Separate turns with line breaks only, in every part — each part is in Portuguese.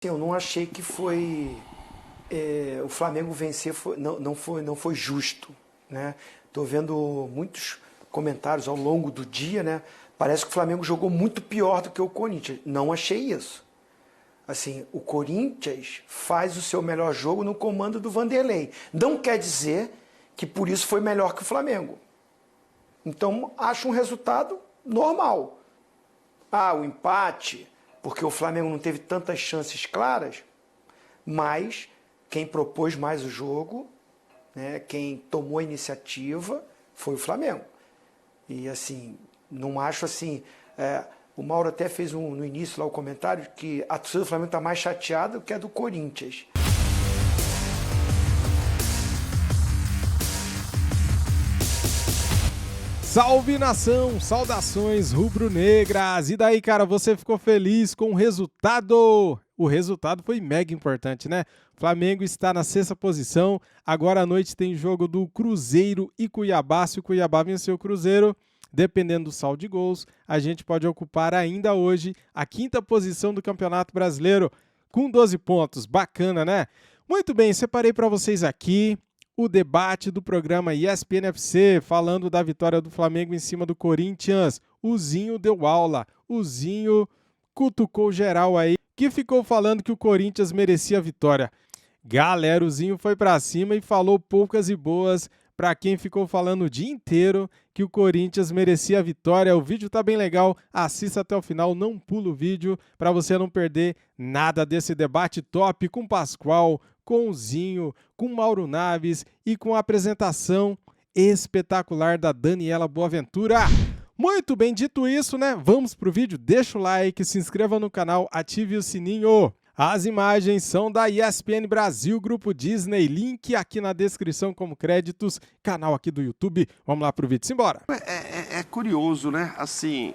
Eu não achei que foi o Flamengo vencer, não foi justo, né? Tô vendo muitos comentários ao longo do dia, né? Parece que o Flamengo jogou muito pior do que o Corinthians. Não achei isso. Assim, o Corinthians faz o seu melhor jogo no comando do Vanderlei. Não quer dizer que por isso foi melhor que o Flamengo. Então, acho um resultado normal. O empate, porque o Flamengo não teve tantas chances claras, mas quem propôs mais o jogo, né, quem tomou a iniciativa, foi o Flamengo. E assim, não acho assim... o Mauro até fez no início lá o comentário que a torcida do Flamengo está mais chateada do que a do Corinthians.
Salve nação, saudações rubro-negras. E daí, cara, você ficou feliz com o resultado? O resultado foi mega importante, né? O Flamengo está na 6ª posição. Agora à noite tem jogo do Cruzeiro e Cuiabá. Se o Cuiabá vencer o Cruzeiro, dependendo do saldo de gols, a gente pode ocupar ainda hoje a 5ª posição do Campeonato Brasileiro com 12 pontos. Bacana, né? Muito bem, separei para vocês aqui o debate do programa ESPN FC, falando da vitória do Flamengo em cima do Corinthians. O Zinho deu aula, o Zinho cutucou geral aí, que ficou falando que o Corinthians merecia a vitória. Galera, o Zinho foi pra cima e falou poucas e boas para quem ficou falando o dia inteiro que o Corinthians merecia a vitória. O vídeo tá bem legal, assista até o final, não pula o vídeo para você não perder nada desse debate top com o Pascoal, com o Zinho, com o Mauro Naves e com a apresentação espetacular da Daniela Boaventura. Muito bem, dito isso, né? Vamos pro vídeo, deixa o like, se inscreva no canal, ative o sininho. As imagens são da ESPN Brasil, Grupo Disney, link aqui na descrição como créditos, canal aqui do YouTube. Vamos lá pro vídeo, simbora.
É curioso, né? Assim,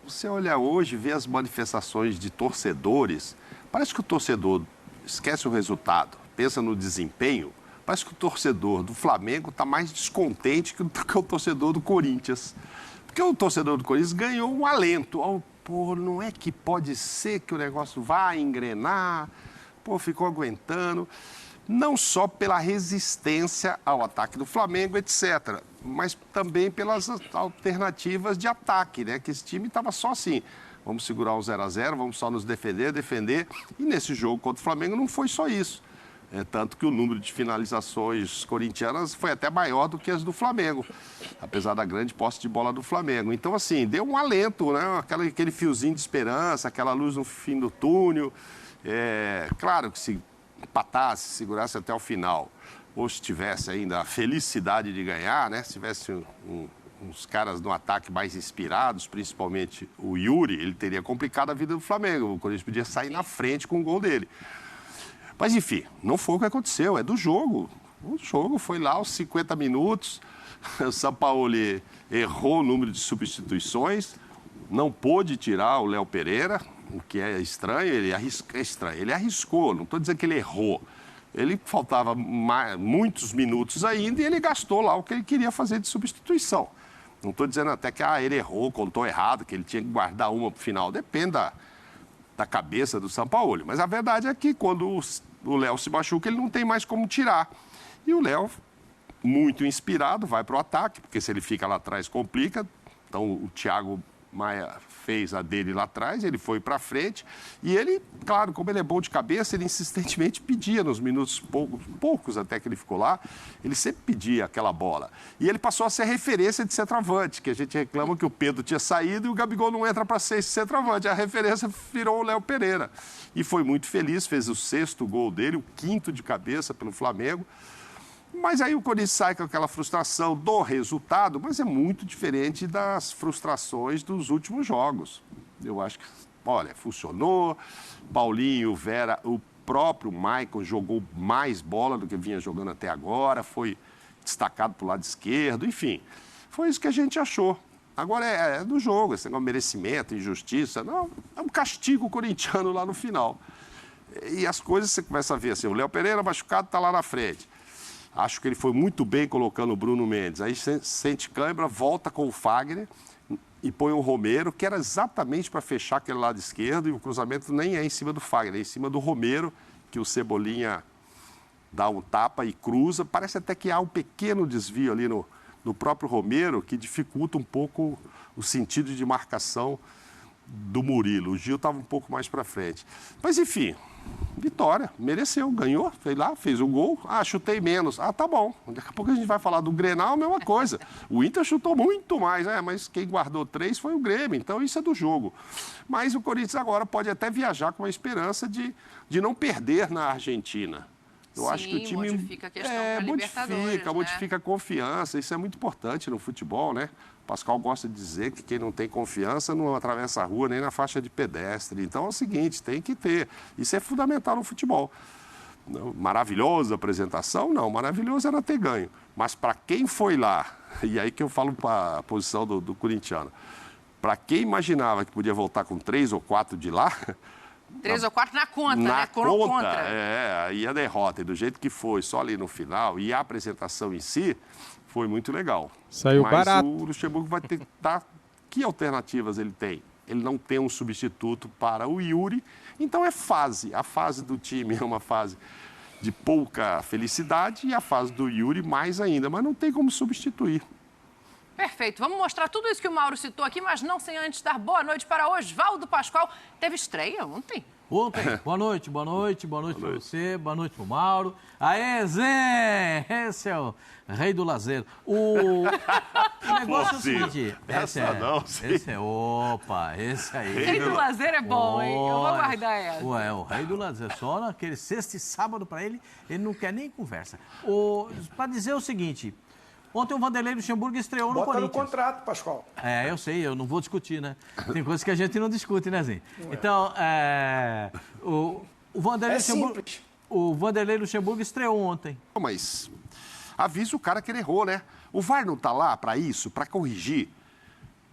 você olha hoje, vê as manifestações de torcedores, parece que o torcedor esquece o resultado, pensa no desempenho. Parece que o torcedor do Flamengo está mais descontente que o torcedor do Corinthians. Porque o torcedor do Corinthians ganhou um alento. Pô, não é que pode ser que o negócio vai engrenar? Pô, ficou aguentando. Não só pela resistência ao ataque do Flamengo, etc., mas também pelas alternativas de ataque, né? Que esse time estava só assim. Vamos segurar um 0-0, vamos só nos defender. E nesse jogo contra o Flamengo não foi só isso. Tanto que o número de finalizações corintianas foi até maior do que as do Flamengo, apesar da grande posse de bola do Flamengo. Então, assim, deu um alento, né? Aquele fiozinho de esperança, aquela luz no fim do túnel. Claro que se empatasse, segurasse até o final, ou se tivesse ainda a felicidade de ganhar, né? Se tivesse uns caras no ataque mais inspirados, principalmente o Yuri, ele teria complicado a vida do Flamengo. O Corinthians podia sair na frente com o gol dele. Mas, enfim, não foi o que aconteceu, é do jogo. O jogo foi lá aos 50 minutos, o Sampaoli errou o número de substituições, não pôde tirar o Léo Pereira, o que é estranho, ele arriscou, não estou dizendo que ele errou. Ele faltava muitos minutos ainda e ele gastou lá o que ele queria fazer de substituição. Não estou dizendo até que ele errou, contou errado, que ele tinha que guardar uma para o final, depende da cabeça do Sampaoli. Mas a verdade é que quando o Léo se machuca, ele não tem mais como tirar. E o Léo, muito inspirado, vai para o ataque, porque se ele fica lá atrás, complica. Então o Thiago Maia fez a dele lá atrás, ele foi para frente. E ele, claro, como ele é bom de cabeça, ele insistentemente pedia nos minutos poucos até que ele ficou lá, ele sempre pedia aquela bola. E ele passou a ser referência de centroavante, que a gente reclama que o Pedro tinha saído e o Gabigol não entra para ser esse centroavante. A referência virou o Léo Pereira. E foi muito feliz, fez o 6º gol dele, o 5º de cabeça pelo Flamengo. Mas aí o Corinthians sai com aquela frustração do resultado, mas é muito diferente das frustrações dos últimos jogos. Eu acho que, olha, funcionou, Paulinho, Vera, o próprio Maicon jogou mais bola do que vinha jogando até agora, foi destacado para o lado esquerdo, enfim, foi isso que a gente achou. Agora é do jogo, esse negócio de merecimento, injustiça, não, é um castigo corintiano lá no final. E as coisas você começa a ver assim, o Léo Pereira machucado está lá na frente. Acho que ele foi muito bem colocando o Bruno Mendes. Aí sente câimbra, volta com o Fagner. e põe o Romero, que era exatamente para fechar aquele lado esquerdo, e o cruzamento nem é em cima do Fagner, é em cima do Romero, que o Cebolinha dá um tapa e cruza. Parece até que há um pequeno desvio ali no próprio Romero, que dificulta um pouco o sentido de marcação do Murilo. O Gil estava um pouco mais para frente. Mas, enfim, vitória, mereceu, ganhou, fez o gol. Ah, chutei menos. Ah, tá bom. Daqui a pouco a gente vai falar do Grenal, a mesma coisa. O Inter chutou muito mais, mas quem guardou 3 foi o Grêmio, então isso é do jogo. Mas o Corinthians agora pode até viajar com a esperança de não perder na Argentina. Eu acho que o time
modifica a questão para Libertadores,
modifica a confiança. Isso é muito importante no futebol, né? O Pascoal gosta de dizer que quem não tem confiança não atravessa a rua nem na faixa de pedestre. Então é o seguinte, tem que ter. Isso é fundamental no futebol. Maravilhosa apresentação? Não, maravilhoso era ter ganho. Mas para quem foi lá, e aí que eu falo para a posição do corintiano, para quem imaginava que podia voltar com 3 ou 4 de lá...
3 ou 4 na conta,
na
né?
conta, aí a derrota, e do jeito que foi, só ali no final, e a apresentação em si, foi muito legal.
Saiu barato.
Mas o Luxemburgo vai ter que dar... Que alternativas ele tem? Ele não tem um substituto para o Yuri, então é fase. A fase do time é uma fase de pouca felicidade e a fase do Yuri mais ainda, mas não tem como substituir.
Perfeito. Vamos mostrar tudo isso que o Mauro citou aqui, mas não sem antes dar boa noite para Oswaldo Pascoal. Teve estreia ontem?
Ontem. Boa noite para você, boa noite pro Mauro. Aê, Zé! Esse é o rei do lazer. O negócio é o seguinte... Esse aí.
Rei do lazer é bom, hein? Eu vou guardar essa.
Ué, o rei do lazer. Só naquele sexta e sábado para ele não quer nem conversa. Para dizer o seguinte... Ontem o Vanderlei Luxemburgo estreou no Corinthians.
Bota no contrato, Pascoal.
Eu sei, eu não vou discutir, né? Tem coisas que a gente não discute, né, Zinho? Então, o Vanderlei Luxemburgo... O Vanderlei Luxemburgo estreou ontem.
Mas avisa o cara que ele errou, né? O VAR não está lá para isso, para corrigir,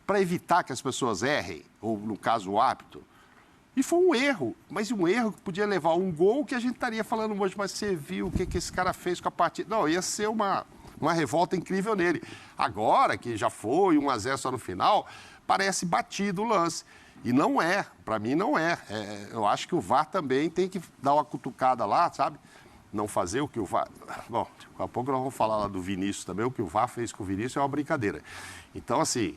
para evitar que as pessoas errem, ou no caso o árbitro. E foi um erro, mas um erro que podia levar a um gol que a gente estaria falando hoje, mas você viu o que esse cara fez com a partida. Não, ia ser uma revolta incrível nele. Agora, que já foi 1-0 só no final, parece batido o lance. E não é, para mim não é. Eu acho que o VAR também tem que dar uma cutucada lá, sabe? Não fazer o que o VAR... Bom, daqui a pouco nós vamos falar lá do Vinícius também. O que o VAR fez com o Vinícius é uma brincadeira. Então, assim,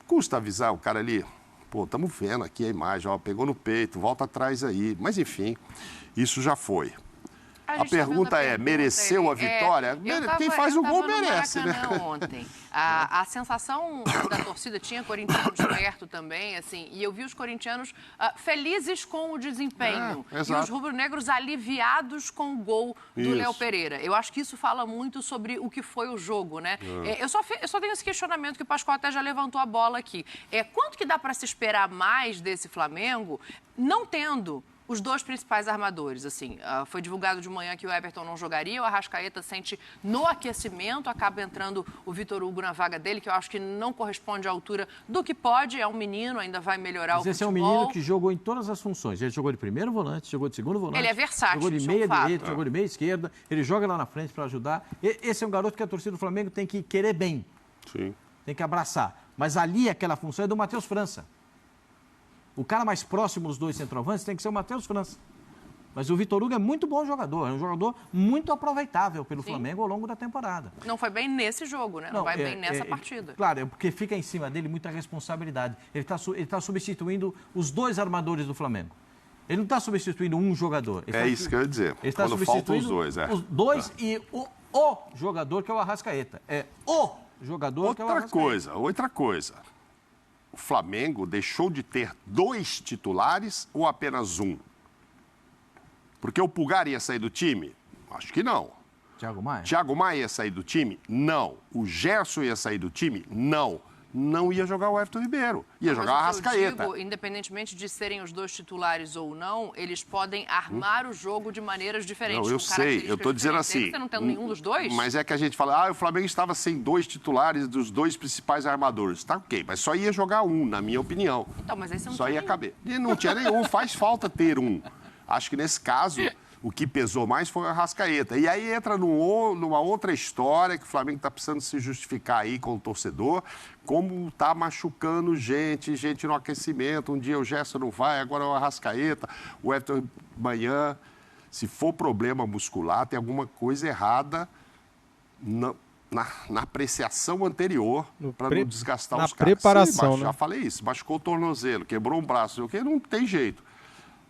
custa avisar o cara ali. Pô, estamos vendo aqui a imagem, ó, pegou no peito, volta atrás aí. Mas, enfim, isso já foi. A pergunta é, mereceu a vitória? Quem faz o gol merece, né?
Ontem. A sensação da torcida tinha corintianos perto também, assim, e eu vi os corintianos felizes com o desempenho. E os rubro-negros aliviados com o gol do Léo Pereira. Eu acho que isso fala muito sobre o que foi o jogo, né? Eu só tenho esse questionamento que o Pascoal até já levantou a bola aqui. Quanto que dá para se esperar mais desse Flamengo, não tendo os 2 principais armadores, assim, foi divulgado de manhã que o Everton não jogaria, o Arrascaeta sente no aquecimento, acaba entrando o Vitor Hugo na vaga dele, que eu acho que não corresponde à altura do que pode, é um menino, ainda vai melhorar o futebol.
Esse é um menino que jogou em todas as funções, ele jogou de primeiro volante, jogou de segundo volante.
Ele é versátil,
jogou de meia direita, jogou de meia esquerda, ele joga lá na frente para ajudar. Esse é um garoto que a torcida do Flamengo tem que querer bem.
Sim.
Tem que abraçar. Mas ali aquela função é do Matheus França. O cara mais próximo dos 2 centroavantes tem que ser o Matheus França. Mas o Vitor Hugo é muito bom jogador, é um jogador muito aproveitável pelo Flamengo ao longo da temporada.
Não foi bem nesse jogo, né? Não vai bem nessa partida.
Claro, é porque fica em cima dele muita responsabilidade. Ele está substituindo os 2 armadores do Flamengo. Ele não está substituindo um jogador.
Isso que eu ia dizer.
Ele está substituindo os 2 e o jogador que é o Arrascaeta. É o jogador que é o Arrascaeta.
Outra coisa. O Flamengo deixou de ter 2 titulares ou apenas 1? Porque o Pulgar ia sair do time? Acho que não. Thiago Maia ia sair do time? Não. O Gerson ia sair do time? Não. Não ia jogar o Everton Ribeiro. Ia jogar o Arrascaeta.
Eu digo, independentemente de serem os 2 titulares ou não, eles podem armar o jogo de maneiras diferentes.
Não, eu sei. Eu estou dizendo assim...
Você não tem nenhum dos 2?
Mas é que a gente fala, o Flamengo estava sem 2 titulares dos 2 principais armadores. Tá ok, mas só ia jogar um, na minha opinião.
Então, mas aí você não
só ia caber. E não tinha nenhum. Faz falta ter um. Acho que nesse caso, o que pesou mais foi o Arrascaeta. E aí entra numa outra história que o Flamengo está precisando se justificar aí com o torcedor, como está machucando gente no aquecimento. Um dia o Gerson não vai, agora é o Arrascaeta, o Everton amanhã. Se for problema muscular, tem alguma coisa errada na apreciação anterior para não desgastar os caras.
Na preparação,
Sim, já falei isso. Machucou o tornozelo, quebrou um braço, não tem jeito.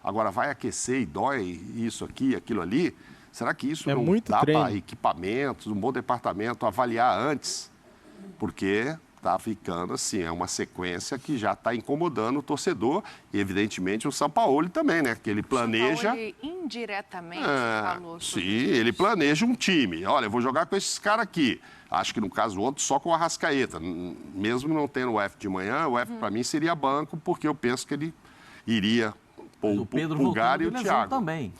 Agora, vai aquecer e dói isso aqui, aquilo ali? Será que isso não dá para equipamentos, um bom departamento avaliar antes? Porque está ficando assim, é uma sequência que já está incomodando o torcedor e, evidentemente, o Sampaoli também, né? Que ele planeja...
O Sampaoli indiretamente falou sobre
isso. Ele planeja um time. Olha, eu vou jogar com esses caras aqui. Acho que, no caso ontem, só com o Arrascaeta. Mesmo não tendo o F de manhã, o F para mim seria banco, porque eu penso que ele iria...
O Pedro Pulgar e o Thiago também.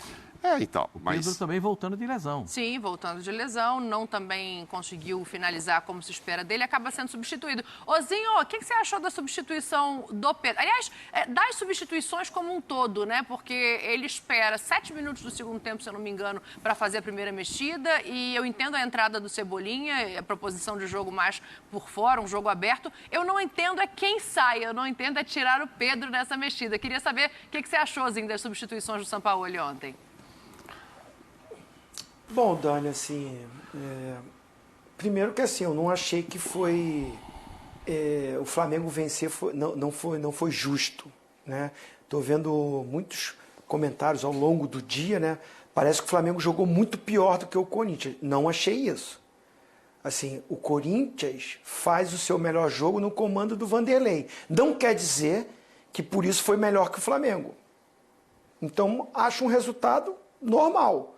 Então.
Mas... Pedro também voltando de lesão.
Sim, voltando de lesão. Não também conseguiu finalizar como se espera dele. Acaba sendo substituído. Ozinho, o que você achou da substituição do Pedro? Aliás, das substituições como um todo, né? Porque ele espera 7 minutos do segundo tempo, se eu não me engano, para fazer a primeira mexida. E eu entendo a entrada do Cebolinha, a proposição de jogo mais por fora, um jogo aberto. Eu não entendo quem sai. Eu não entendo tirar o Pedro nessa mexida. Queria saber o que você achou, Ozinho, das substituições do Sampaoli ontem.
Bom, Dani, assim, primeiro que assim, eu não achei que foi o Flamengo vencer, não foi justo, né? Tô vendo muitos comentários ao longo do dia, né? Parece que o Flamengo jogou muito pior do que o Corinthians. Não achei isso. Assim, o Corinthians faz o seu melhor jogo no comando do Vanderlei. Não quer dizer que por isso foi melhor que o Flamengo. Então, acho um resultado normal.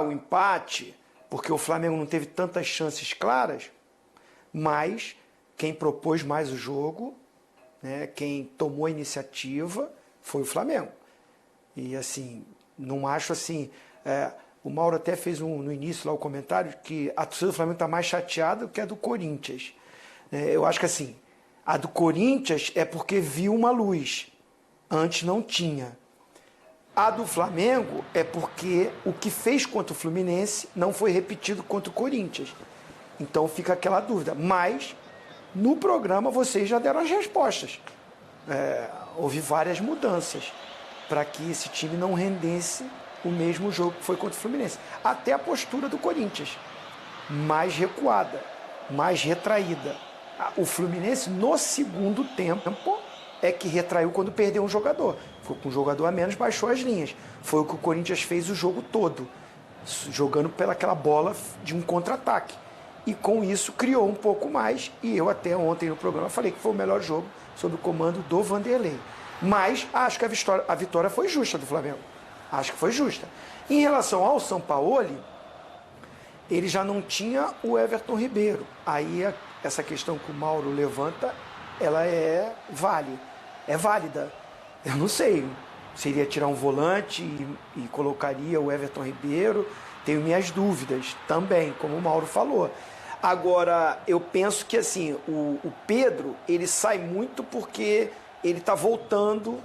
O empate, porque o Flamengo não teve tantas chances claras, mas quem propôs mais o jogo, né, quem tomou a iniciativa, foi o Flamengo. E, assim, não acho assim... o Mauro até fez no início lá o comentário que a torcida do Flamengo está mais chateada do que a do Corinthians. Eu acho que, assim, a do Corinthians é porque viu uma luz. Antes não tinha. A do Flamengo é porque o que fez contra o Fluminense não foi repetido contra o Corinthians. Então fica aquela dúvida. Mas, no programa, vocês já deram as respostas. Houve várias mudanças para que esse time não rendesse o mesmo jogo que foi contra o Fluminense. Até a postura do Corinthians. Mais recuada, mais retraída. O Fluminense, no segundo tempo, é que retraiu quando perdeu um jogador. Ficou com um jogador a menos, baixou as linhas. Foi o que o Corinthians fez o jogo todo, jogando pelaquela bola de um contra-ataque. E com isso criou um pouco mais, e eu até ontem no programa falei que foi o melhor jogo sob o comando do Vanderlei. Mas acho que a vitória foi justa do Flamengo. Acho que foi justa. Em relação ao Sampaoli, ele já não tinha o Everton Ribeiro. Aí essa questão que o Mauro levanta, ela é válida. Eu não sei, seria tirar um volante e colocaria o Everton Ribeiro. Tenho minhas dúvidas também, como o Mauro falou. Agora, eu penso que assim, o Pedro, ele sai muito porque ele está voltando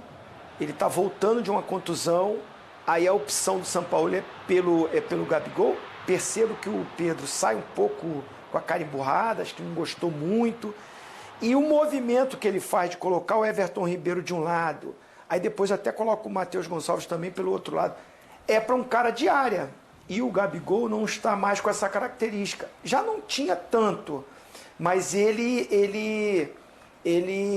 de uma contusão. Aí a opção do Sampaoli é pelo Gabigol. Percebo que o Pedro sai um pouco com a cara emburrada, acho que não gostou muito. E o movimento que ele faz de colocar o Everton Ribeiro de um lado, aí depois até coloca o Matheus Gonçalves também pelo outro lado, é para um cara de área. E o Gabigol não está mais com essa característica. Já não tinha tanto, mas ele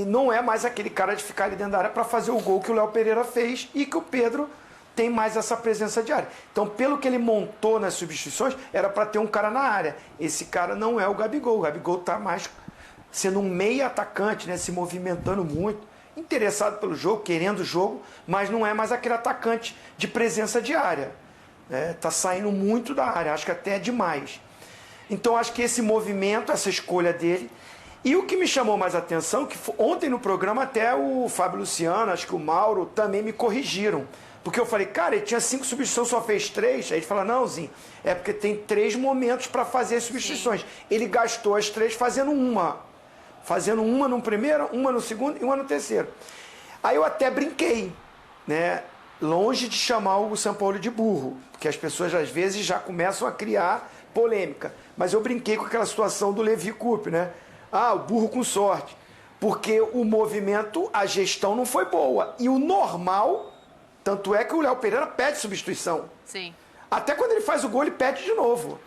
não é mais aquele cara de ficar ali dentro da área para fazer o gol que o Léo Pereira fez e que o Pedro tem mais essa presença de área. Então, pelo que ele montou nas substituições, era para ter um cara na área. Esse cara não é o Gabigol. O Gabigol está mais sendo um meio atacante, né, se movimentando muito, interessado pelo jogo, querendo o jogo, mas não é mais aquele atacante de presença de área. Está saindo muito da área, acho que até é demais. Então, acho que esse movimento, essa escolha dele... E o que me chamou mais atenção, que ontem no programa até o Fábio Luciano, acho que o Mauro, também me corrigiram. Porque eu falei, cara, ele tinha 5 substituições, só fez 3. Aí ele fala, não, Zinho, é porque tem 3 momentos para fazer as substituições. Sim. Ele gastou as 3 fazendo uma. Fazendo uma no primeiro, uma no segundo e uma no terceiro. Aí eu até brinquei, né? longe de chamar o Sampaoli de burro, porque as pessoas às vezes já começam a criar polêmica. Mas eu brinquei com aquela situação do Levi Coupe, né? O burro com sorte. Porque o movimento, a gestão não foi boa. E o normal, tanto é que o Léo Pereira pede substituição.
Sim.
Até quando ele faz o gol, ele pede de novo.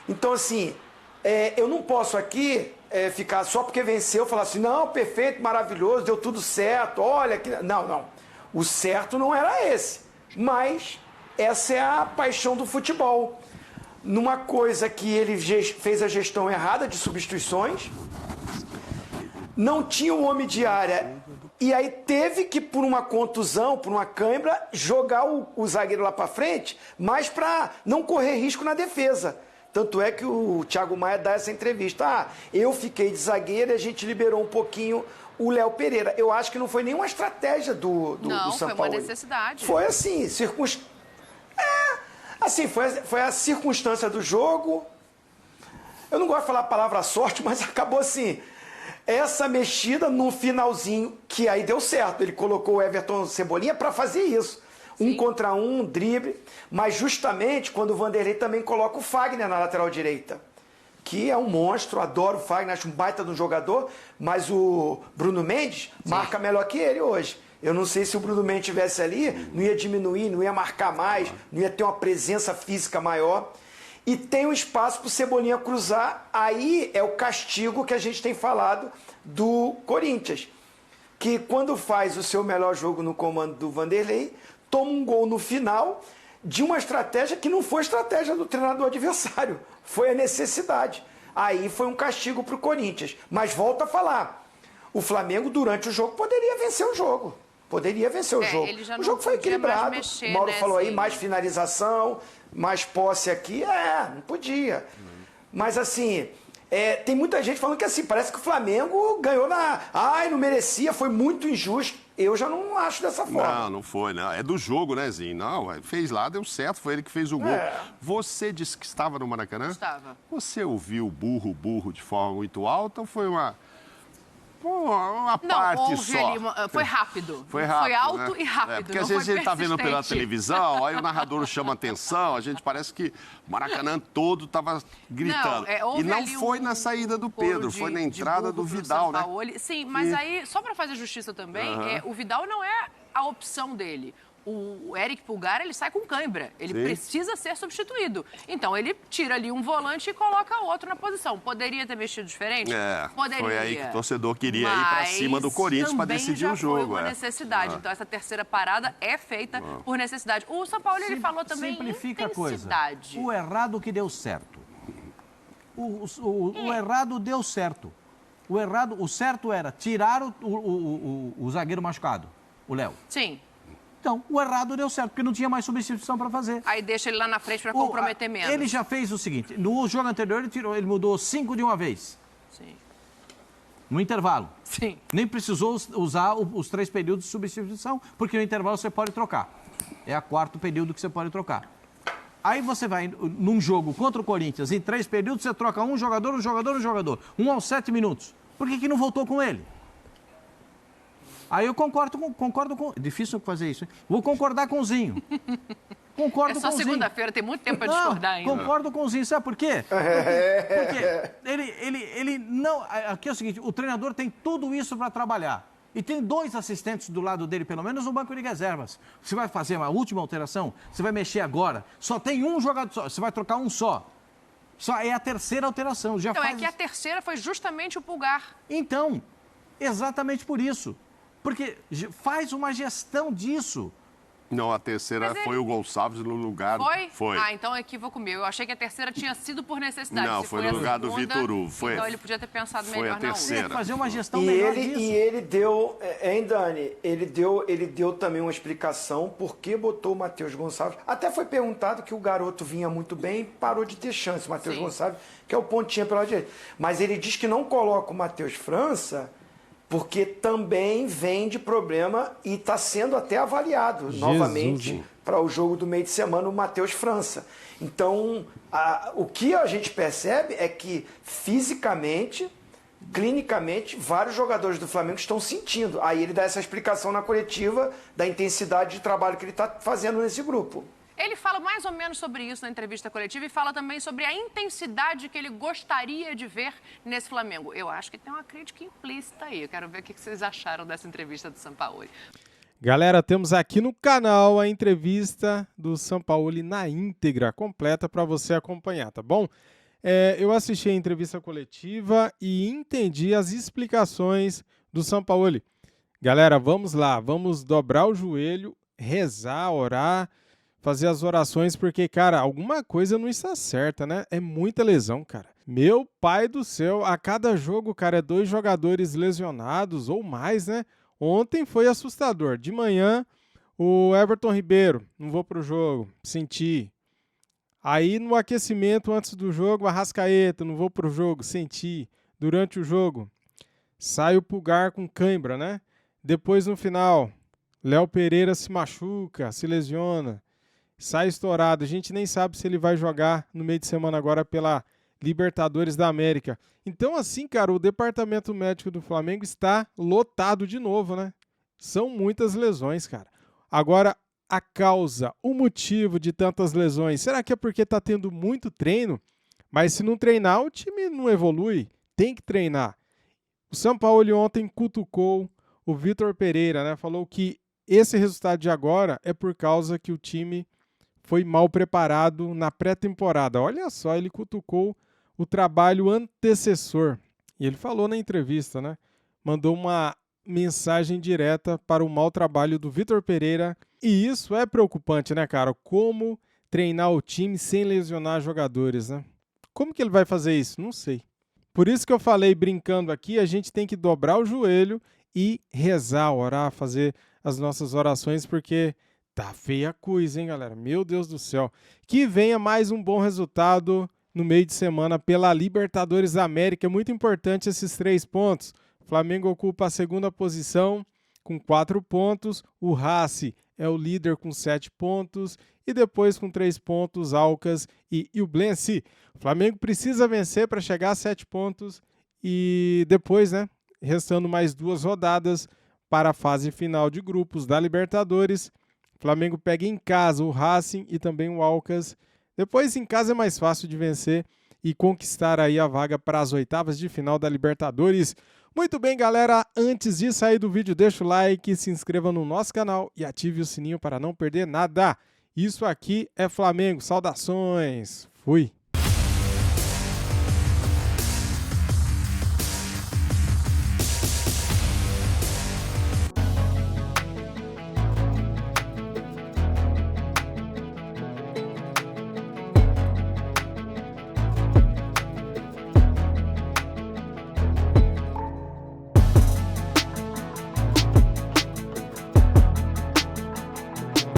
Então, assim, eu não posso aqui ficar só porque venceu, falar assim, não, perfeito, maravilhoso, deu tudo certo, olha... que Não. O certo não era esse. Mas essa é a paixão do futebol. Numa coisa que ele fez a gestão errada de substituições, não tinha um homem de área, e aí teve que, por uma contusão, por uma cãibra, jogar o zagueiro lá para frente, mas para não correr risco na defesa. Tanto é que o Thiago Maia dá essa entrevista. Eu fiquei de zagueiro e a gente liberou um pouquinho o Léo Pereira. Eu acho que não foi nenhuma estratégia do Sampaoli.
Não, foi uma necessidade.
Foi assim, foi a circunstância do jogo. Eu não gosto de falar a palavra sorte, mas acabou assim. Essa mexida no finalzinho, que aí deu certo. Ele colocou o Everton Cebolinha para fazer isso. Sim. 1 contra 1, drible. Mas justamente quando o Vanderlei também coloca o Fagner na lateral direita. Que é um monstro, adoro o Fagner, acho um baita de um jogador. Mas o Bruno Mendes marca melhor que ele hoje. Eu não sei se o Bruno Mendes estivesse ali, não ia diminuir, não ia marcar mais, não ia ter uma presença física maior. E tem um espaço para o Cebolinha cruzar, aí é o castigo que a gente tem falado do Corinthians. Que quando faz o seu melhor jogo no comando do Vanderlei, toma um gol no final de uma estratégia que não foi estratégia do treinador adversário, foi a necessidade. Aí foi um castigo para o Corinthians. Mas volto a falar, o Flamengo durante o jogo poderia vencer o jogo. Poderia vencer o jogo. O jogo foi equilibrado. O Mauro falou aí, mais finalização, mais posse aqui. Não podia. Mas assim, tem muita gente falando que assim, parece que o Flamengo ganhou não merecia, foi muito injusto. Eu já não acho dessa forma.
Não foi, não. É do jogo, né, Zinho? Não, fez lá, deu certo, foi ele que fez o gol. Você disse que estava no Maracanã?
Estava.
Você ouviu burro de forma muito alta ou foi uma parte só?
Foi rápido.
Foi rápido,
foi alto, né? E rápido.
Porque às vezes a gente está vendo pela televisão, aí o narrador chama atenção, a gente parece que o Maracanã todo estava gritando. E não foi na saída do Pedro, foi na entrada do Vidal, né?
Sim, mas aí, só para fazer justiça também, o Vidal não é a opção dele. O Eric Pulgar, ele sai com cãibra. Ele precisa ser substituído. Então, ele tira ali um volante e coloca outro na posição. Poderia ter mexido diferente? Poderia.
Foi aí que o torcedor queria ir para cima do Corinthians para decidir o jogo.
Foi uma necessidade. Então, essa terceira parada é feita por necessidade. O Sampaoli, ele falou também
simplifica
intensidade.
A coisa. O errado que deu certo. O errado deu certo. O certo era tirar o zagueiro machucado, o Léo.
Sim.
Então, o errado deu certo, porque não tinha mais substituição para fazer.
Aí deixa ele lá na frente para comprometer menos.
Ele já fez o seguinte, no jogo anterior ele mudou 5 de uma vez.
Sim.
No intervalo.
Sim.
Nem precisou usar os 3 períodos de substituição, porque no intervalo você pode trocar. É o 4º período que você pode trocar. Aí você vai num jogo contra o Corinthians, em 3 períodos você troca um jogador. 1 aos 7 minutos. Por que não voltou com ele? Aí eu concordo com... Difícil fazer isso, hein? Vou concordar com o Zinho. Concordo com o Zinho.
É só segunda-feira, tem muito tempo para discordar ainda.
Concordo com o Zinho, sabe por quê? Porque ele não... Aqui é o seguinte, o treinador tem tudo isso para trabalhar. E tem 2 assistentes do lado dele, pelo menos, no banco de reservas. Você vai fazer uma última alteração, você vai mexer agora, só tem um jogador só, você vai trocar um só. Só é a terceira alteração.
É que a terceira foi justamente o Pulgar.
Então, exatamente por isso. Porque faz uma gestão disso.
Não, a terceira foi o Gonçalves no lugar...
Foi? Então equívoco meu. Eu achei que a terceira tinha sido por necessidade.
Não, foi no lugar do Vitor Hugo.
Então ele podia ter pensado melhor
na
outra.
Fazer uma gestão melhor disso.
E ele deu... Hein, Dani? Ele deu também uma explicação por que botou o Matheus Gonçalves. Até foi perguntado que o garoto vinha muito bem e parou de ter chance. O Matheus Gonçalves, que é o pontinha pela direita. Mas ele diz que não coloca o Matheus França... porque também vem de problema e está sendo até avaliado novamente para o jogo do meio de semana o Matheus França. Então, o que a gente percebe é que fisicamente clinicamente, vários jogadores do Flamengo estão sentindo. Aí ele dá essa explicação na coletiva da intensidade de trabalho que ele está fazendo nesse grupo.
Ele fala mais ou menos sobre isso na entrevista coletiva e fala também sobre a intensidade que ele gostaria de ver nesse Flamengo. Eu acho que tem uma crítica implícita aí. Eu quero ver o que vocês acharam dessa entrevista do Sampaoli.
Galera, temos aqui no canal a entrevista do Sampaoli na íntegra, completa para você acompanhar, tá bom? Eu assisti a entrevista coletiva e entendi as explicações do Sampaoli. Galera, vamos lá, vamos dobrar o joelho, rezar, orar, fazer as orações, porque, cara, alguma coisa não está certa, né? É muita lesão, cara. Meu pai do céu, a cada jogo, cara, é 2 jogadores lesionados ou mais, né? Ontem foi assustador. De manhã, o Everton Ribeiro, não vou pro jogo, senti. Aí no aquecimento antes do jogo, Arrascaeta, não vou pro jogo, senti. Durante o jogo, sai o Pulgar com cãibra, né? Depois no final, Léo Pereira se machuca, se lesiona, sai estourado. A gente nem sabe se ele vai jogar no meio de semana agora pela Libertadores da América. Então assim, cara, o departamento médico do Flamengo está lotado de novo, né? São muitas lesões, cara. Agora, a causa, o motivo de tantas lesões, será que é porque tá tendo muito treino? Mas se não treinar, o time não evolui. Tem que treinar. O Sampaoli ontem cutucou o Vitor Pereira, né? Falou que esse resultado de agora é por causa que o time foi mal preparado na pré-temporada. Olha só, ele cutucou o trabalho antecessor. E ele falou na entrevista, né? Mandou uma mensagem direta para o mau trabalho do Vitor Pereira. E isso é preocupante, né, cara? Como treinar o time sem lesionar jogadores, né? Como que ele vai fazer isso? Não sei. Por isso que eu falei, brincando aqui, a gente tem que dobrar o joelho e rezar, orar, fazer as nossas orações, porque tá feia a coisa, hein, galera? Meu Deus do céu. Que venha mais um bom resultado no meio de semana pela Libertadores da América. É muito importante esses 3 pontos. O Flamengo ocupa a 2ª posição com 4 pontos. O Racing é o líder com 7 pontos. E depois com 3 pontos, Alcas e Ublense. O Flamengo precisa vencer para chegar a 7 pontos. E depois, né, restando mais 2 rodadas para a fase final de grupos da Libertadores. O Flamengo pega em casa o Racing e também o Alcas. Depois em casa é mais fácil de vencer e conquistar aí a vaga para as 8avas de final da Libertadores. Muito bem, galera, antes de sair do vídeo, deixa o like, se inscreva no nosso canal e ative o sininho para não perder nada. Isso aqui é Flamengo. Saudações. Fui.